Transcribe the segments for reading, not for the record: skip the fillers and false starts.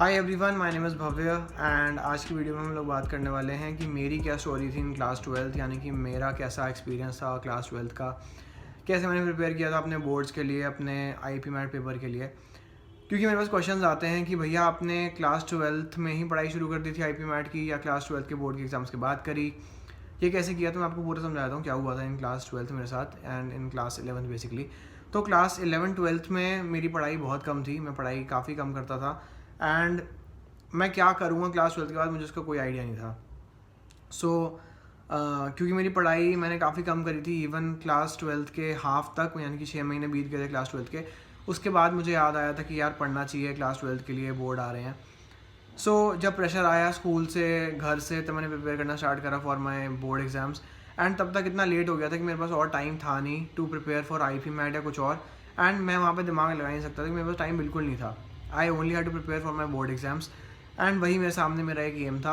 Hi everyone, my name is Bhavya and आज की video में हम लोग बात करने वाले हैं कि मेरी क्या स्टोरी थी इन क्लास 12th, यानी कि मेरा कैसा एक्सपीरियंस था क्लास 12th का, कैसे मैंने प्रिपेयर किया था अपने बोर्ड्स के लिए, अपने आईपी मैट पेपर के लिए। क्योंकि मेरे पास क्वेश्चंस आते हैं कि भैया आपने क्लास 12th में ही पढ़ाई शुरू कर दी थी आईपी मैट की, या क्लास 12th के बोर्ड के एग्ज़ाम्स के बाद करी, ये कैसे किया। तो मैं आपको पूरा समझाता हूँ क्या हुआ था इन क्लास 12th मेरे साथ and in class 11th basically. तो क्लास 11-12th में मेरी पढ़ाई बहुत कम थी, मैं पढ़ाई काफ़ी कम करता था एंड मैं क्या करूँगा क्लास 12th के बाद मुझे उसका कोई आइडिया नहीं था। क्योंकि मेरी पढ़ाई मैंने काफ़ी कम करी थी, इवन क्लास 12th के हाफ तक, यानी कि 6 महीने बीत गए थे क्लास 12th के। उसके बाद मुझे याद आया था कि यार पढ़ना चाहिए, क्लास 12th के लिए बोर्ड आ रहे हैं। जब प्रेशर आया स्कूल से, घर से, तब मैंने प्रिपेयर करना स्टार्ट करा for my board exams. And तब तक इतना लेट हो गया था कि मेरे पास और टाइम था नहीं to prepare for IP MAT या कुछ और। एंड मैं वहाँ पे दिमाग लगा नहीं सकता था कि मेरे पास टाइम बिल्कुल नहीं था। I only had to prepare for my board exams and वही मेरे सामने मेरा एक एम था।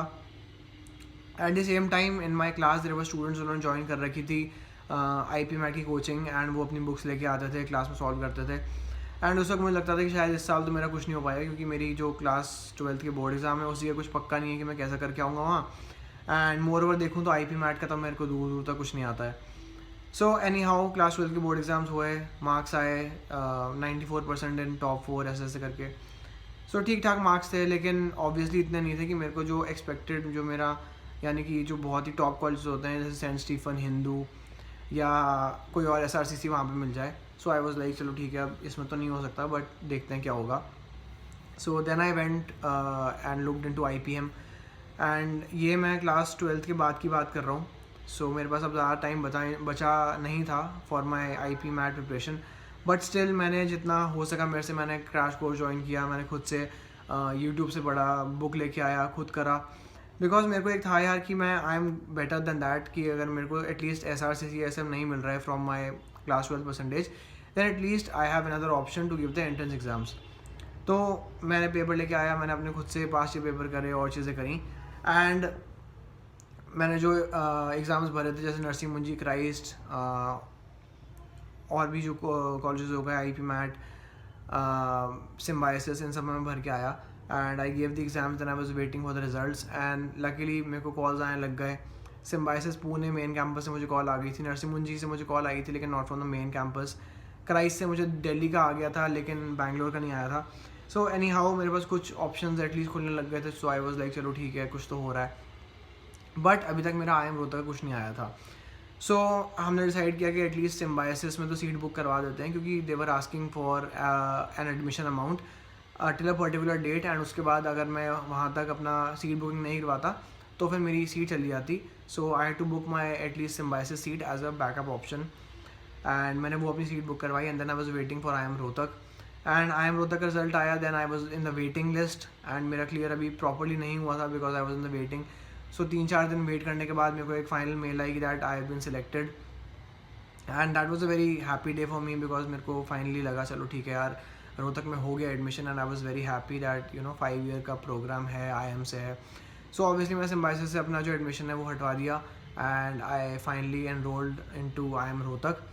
At the same time in my class there were students, उन्होंने ज्वाइन कर रखी थी आई पी मैट की कोचिंग एंड वो अपनी बुक्स लेके आते थे, क्लास में सॉल्व करते थे। एंड उस वक्त मुझे लगता था कि शायद इस साल तो मेरा कुछ नहीं हो पाएगा, क्योंकि मेरी जो क्लास 12th के बोर्ड एग्ज़ाम है उसकी का कुछ पक्का नहीं है कि मैं कैसा करके आऊँगा वहाँ। एंड मोर ओवर देखूँ तो आई पी मैट का तो मेरे को दूर दूर तक कुछ नहीं आता है। एनी हाउ क्लास 12th के बोर्ड एग्ज़ाम्स हुए, मार्क्स आए 94% इन टॉप 4 ऐसे ऐसे करके। ठीक ठाक मार्क्स थे, लेकिन ऑब्वियसली इतने नहीं थे कि मेरे को जो एक्सपेक्टेड, जो मेरा यानी कि जो बहुत ही टॉप कॉलेज होते हैं जैसे सेंट स्टीफन, हिंदू या कोई और एस आर सी सी वहाँ पर मिल जाए। आई वॉज लाइक चलो ठीक है, अब इसमें तो नहीं हो सकता, बट देखते हैं क्या होगा। Then I went and looked into IPM and ये मैं क्लास 12th के बाद की बात कर रहा हूँ। मेरे पास अब ज़्यादा टाइम बचा नहीं था for my IP MAT preparation, but still मैंने जितना हो सका मेरे से, मैंने क्रैश कोर्स ज्वाइन किया, मैंने खुद से यूट्यूब से पढ़ा, बुक लेके आया, खुद करा। बिकॉज मेरे को एक था यार कि मैं I am better than that, कि अगर मेरे को at least S R C C S नहीं मिल रहा है from my class 12 percentage, then at least I have another option to give the entrance exams. तो मैंने पेपर लेके आया, मैंने अपने खुद से पास के पेपर करे और चीज़ें करी। एंड मैंने जो एग्ज़ाम्स भरे थे जैसे नरसिंह मुंजी, क्राइस्ट, और भी जो कॉलेजेस हो गए, आई पी मैट, सिम्बाइसिस, इन सब में मैं भर के आया। And I gave the exams and I was waiting for the results and luckily मेरे को कॉल्स आने लग गए। सिम्बाइसिस पुणे मेन कैंपस से मुझे कॉल आ गई थी, नरसिंह मुंजी से मुझे कॉल आई थी लेकिन not from the main campus. Christ से मुझे दिल्ली का आ गया था लेकिन बैंगलोर का नहीं आया था। एनी हाउ मेरे पास कुछ ऑप्शन एटलीस्ट खुलने लग गए थे। आई वॉज लाइक चलो ठीक है, कुछ तो हो रहा है, बट अभी तक मेरा आई एम रोहतक का कुछ नहीं आया था। हमने डिसाइड किया कि एटलीस्ट सिम्बाइसिस में तो सीट बुक करवा देते हैं, क्योंकि they were asking for an admission amount till a particular date, and उसके बाद अगर मैं वहाँ तक अपना सीट बुकिंग नहीं करवाता तो फिर मेरी सीट चली जाती। I had to book my at least Symbiosis seat as a backup option. And मैंने वो अपनी सीट बुक करवाई and then I was waiting for I M Rohtak. And I M Rohtak का रिजल्ट आया, then I was in the waiting list and मेरा clear अभी properly नहीं हुआ था because I was in the waiting. 3-4 दिन वेट करने के बाद मेरे को एक फाइनल मेल आई कि that I have been selected and that was a very happy day for me, because मेरे को फाइनली लगा चलो ठीक है यार, रोहतक में हो गया admission. And I was very happy that 5 year का प्रोग्राम है, आई एम से है। ऑब्वियसली मैं सिम्बाइसिस से अपना जो एडमिशन है वो हटवा दिया and I finally enrolled into I M Rohtak.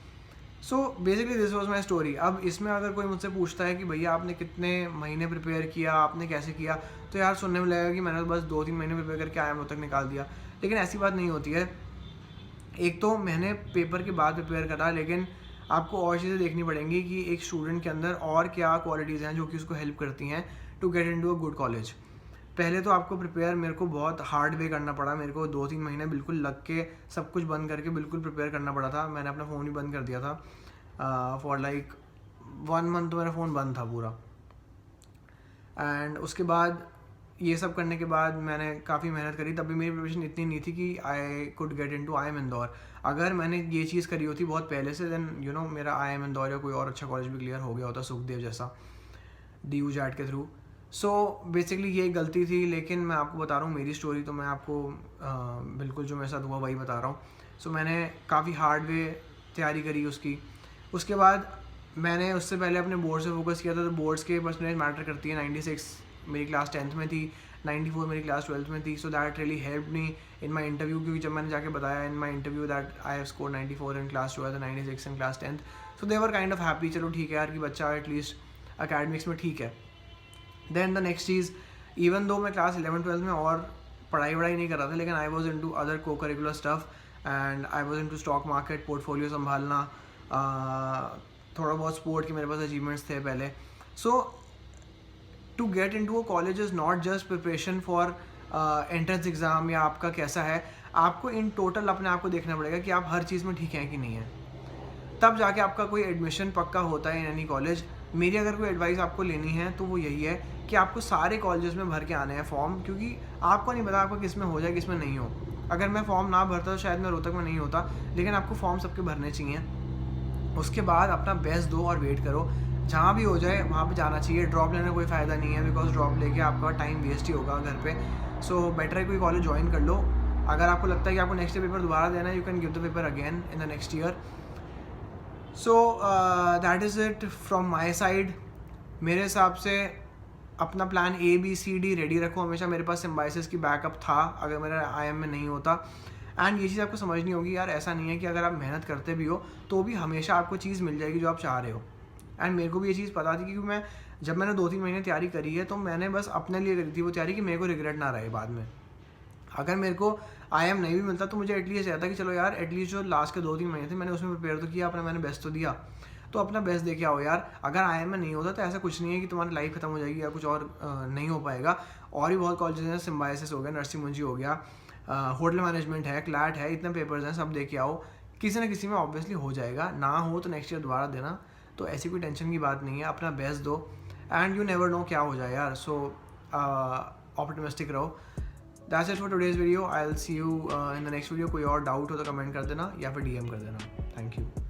Basically this was my story. अब इसमें अगर कोई मुझसे पूछता है कि भैया आपने कितने महीने प्रिपेयर किया, आपने कैसे किया, तो यार सुनने में लगेगा कि मैंने तो बस 2-3 महीने प्रिपेयर करके आई एम रोहतक निकाल दिया, लेकिन ऐसी बात नहीं होती है। एक तो मैंने पेपर के बाद प्रिपेयर करा, लेकिन आपको और चीज़ें देखनी पड़ेंगी कि एक स्टूडेंट के अंदर और क्या क्वालिटीज़ हैं जो कि उसको हेल्प करती हैं to get into a good college. पहले तो आपको प्रिपेयर मेरे को बहुत हार्ड वे करना पड़ा, मेरे को 2-3 महीने बिल्कुल लग के सब कुछ बंद करके बिल्कुल प्रिपेयर करना पड़ा था। मैंने अपना फ़ोन ही बंद कर दिया था फॉर लाइक 1 मंथ, तो मेरा फ़ोन बंद था पूरा। एंड उसके बाद ये सब करने के बाद मैंने काफ़ी मेहनत करी, तब भी मेरी प्रिपरेशन इतनी नहीं थी कि I could get into I am Indore. अगर मैंने ये चीज़ करी होती बहुत पहले से, देन मेरा आई एम इंदौर या कोई और अच्छा कॉलेज भी क्लियर हो गया होता, सुखदेव जैसा, DU जैट के थ्रू। बेसिकली ये गलती थी, लेकिन मैं आपको बता रहा हूँ मेरी स्टोरी, तो मैं आपको बिल्कुल जो मेरे साथ हुआ वही बता रहा हूँ। मैंने काफ़ी हार्ड वे तैयारी करी उसकी। उसके बाद मैंने उससे पहले अपने बोर्ड से फोकस किया था, तो बोर्ड्स के परसेंटेज मैटर करती है। 96 मेरी क्लास 10th में थी, 94 मेरी क्लास 12th में थी। That really help me in my interview, क्योंकि जब मैंने जाके बताया in my interview that I have score 94 in class 12 and 96 in class 10th, they were kind of happy, चलो ठीक है यार कि बच्चा एटलीस्ट अकेडमिक्स में ठीक है। देन द नेक्स्ट चीज़ इवन दो मैं क्लास 11-12 में और पढ़ाई नहीं कर रहा था, लेकिन I was into other co curricular stuff and I was into stock market, portfolio संभालना, थोड़ा बहुत स्पोर्ट के मेरे पास अचीवमेंट्स थे पहले. So to get into a college is not just preparation for entrance exam या आपका कैसा है, आपको इन टोटल अपने आप को देखना पड़ेगा कि आप हर चीज़ में ठीक हैं कि नहीं है, तब जाके आपका कोई एडमिशन पक्का होता है इन एनी कॉलेज. मेरी अगर कोई एडवाइस आपको लेनी है तो वो यही है कि आपको सारे कॉलेजेस में भर के आने हैं फॉर्म, क्योंकि आपको नहीं पता आपका किस में हो जाए किस में नहीं हो. अगर मैं फॉर्म ना भरता तो शायद मैं रोहतक में नहीं होता, लेकिन आपको फॉर्म सबके भरने चाहिए. उसके बाद अपना बेस्ट दो और वेट करो, जहाँ भी हो जाए वहाँ पे जाना चाहिए. ड्रॉप लेने कोई फ़ायदा नहीं है, बिकॉज ड्रॉप लेके आपका टाइम वेस्ट ही होगा घर पे. सो बेटर है कोई कॉलेज ज्वाइन कर लो. अगर आपको लगता है कि आपको नेक्स्ट ईयर पेपर दोबारा देना है, you can give the paper again in the next year. So that is it from my side. मेरे हिसाब से अपना प्लान ABCD रेडी रखो हमेशा. मेरे पास सिम्बाइसिस की बैकअप था अगर मेरा IIM में नहीं होता. एंड ये चीज़ आपको समझनी होगी यार, ऐसा नहीं है कि अगर आप मेहनत करते भी हो तो भी हमेशा आपको चीज़ मिल जाएगी जो आप चाह रहे हो. एंड मेरे को भी ये चीज़ पता थी, क्योंकि जब मैंने 2-3 महीने तैयारी करी है तो मैंने बस अपने लिए करी थी वो तैयारी कि मेरे को रिग्रेट ना रहे बाद में. अगर मेरे को IIM नहीं भी मिलता तो मुझे एटलीस्ट रहता कि चलो यार, एटलीस्ट जो लास्ट के 2-3 महीने थे मैंने उसमें प्रिपेयर तो किया, मैंने बेस्ट तो दिया. तो अपना बेस्ट दे के आओ यार. अगर IIM में नहीं होता तो ऐसा कुछ नहीं है कि तुम्हारी लाइफ खत्म हो जाएगी या कुछ और नहीं हो पाएगा. और भी बहुत कॉलेजेस हैं, सिम्बाइसिस हो गया, नरसिंह मुंजी हो गया, होटल मैनेजमेंट है, क्लैट है, इतने पेपर्स हैं, सब दे के आओ. किसी ना किसी में ऑब्वियसली हो जाएगा, ना हो तो नेक्स्ट ईयर दोबारा देना. तो ऐसी कोई टेंशन की बात नहीं है, अपना बेस्ट दो एंड यू नेवर नो क्या हो जाए यार. सो ऑप्टिमिस्टिक रहो. That's it for today's video. I will see you in the next video. कोई और डाउट हो तो कमेंट कर देना या फिर DM कर देना. Thank you.